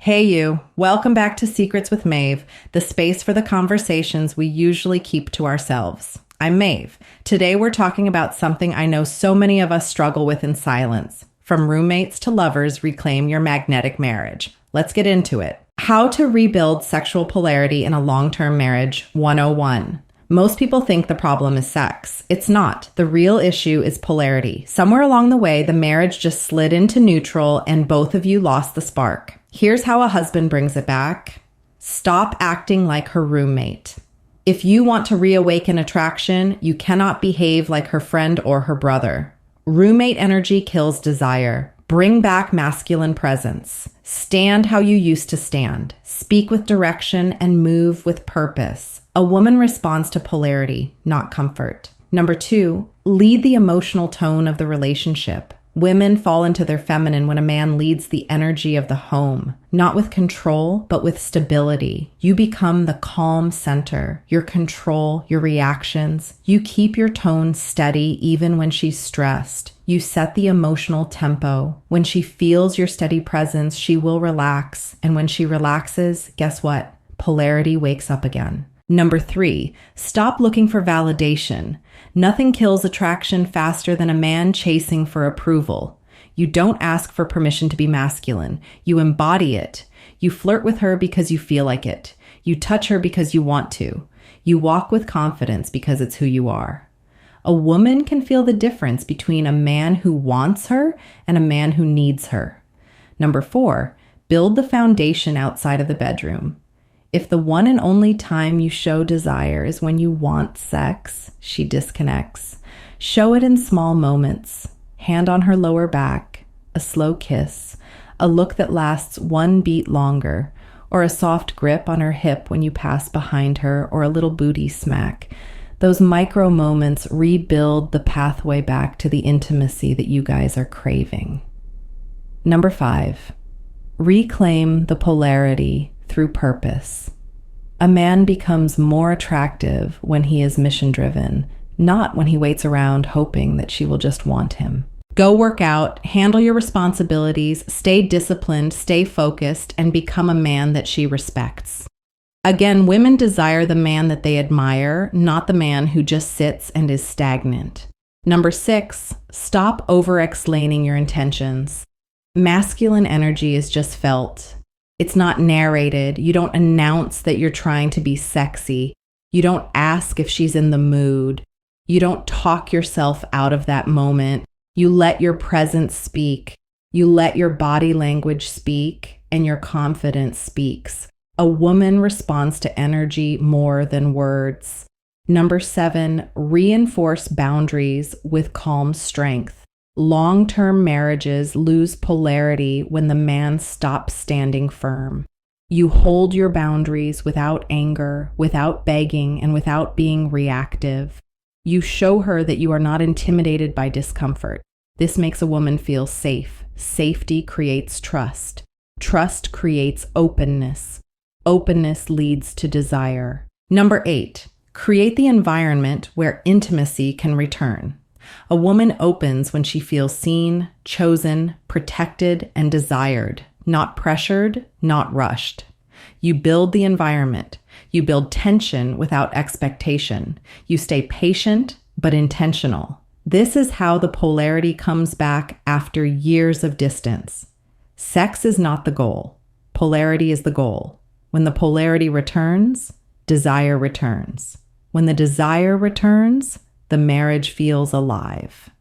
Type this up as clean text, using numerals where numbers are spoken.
Hey, you. Welcome back to Secrets with Maeve, the space for the conversations we usually keep to ourselves. I'm Maeve. Today we're talking about something I know so many of us struggle with in silence. From roommates to lovers, reclaim your magnetic marriage. Let's get into it. How to rebuild sexual polarity in a long-term marriage 101. Most people think the problem is sex. It's not. The real issue is polarity. Somewhere along the way, the marriage just slid into neutral and both of you lost the spark. Here's how a husband brings it back. Stop acting like her roommate. If you want to reawaken attraction, you cannot behave like her friend or her brother. Roommate energy kills desire. Bring back masculine presence. Stand how you used to stand. Speak with direction and move with purpose. A woman responds to polarity, not comfort. Number 2, lead the emotional tone of the relationship. Women fall into their feminine when a man leads the energy of the home, not with control, but with stability. You become the calm center, your control, your reactions. You keep your tone steady even when she's stressed. You set the emotional tempo. When she feels your steady presence, she will relax. And when she relaxes, guess what? Polarity wakes up again. Number 3, stop looking for validation. Nothing kills attraction faster than a man chasing for approval. You don't ask for permission to be masculine. You embody it. You flirt with her because you feel like it. You touch her because you want to. You walk with confidence because it's who you are. A woman can feel the difference between a man who wants her and a man who needs her. Number 4, build the foundation outside of the bedroom. If the one and only time you show desire is when you want sex, she disconnects. Show it in small moments. Hand on her lower back, a slow kiss, a look that lasts one beat longer, or a soft grip on her hip when you pass behind her, or a little booty smack. Those micro moments rebuild the pathway back to the intimacy that you guys are craving. Number 5, reclaim the polarity through purpose. A man becomes more attractive when he is mission-driven, not when he waits around hoping that she will just want him. Go work out, handle your responsibilities, stay disciplined, stay focused, and become a man that she respects. Again, women desire the man that they admire, not the man who just sits and is stagnant. Number 6, stop over-explaining your intentions. Masculine energy is just felt. It's not narrated. You don't announce that you're trying to be sexy. You don't ask if she's in the mood. You don't talk yourself out of that moment. You let your presence speak. You let your body language speak, and your confidence speaks. A woman responds to energy more than words. Number 7, reinforce boundaries with calm strength. Long-term marriages lose polarity when the man stops standing firm. You hold your boundaries without anger, without begging, and without being reactive. You show her that you are not intimidated by discomfort. This makes a woman feel safe. Safety creates trust. Trust creates openness. Openness leads to desire. Number 8, create the environment where intimacy can return. A woman opens when she feels seen, chosen, protected, and desired, not pressured, not rushed. You build the environment. You build tension without expectation. You stay patient, but intentional. This is how the polarity comes back after years of distance. Sex is not the goal. Polarity is the goal. When the polarity returns, desire returns. When the desire returns, the marriage feels alive.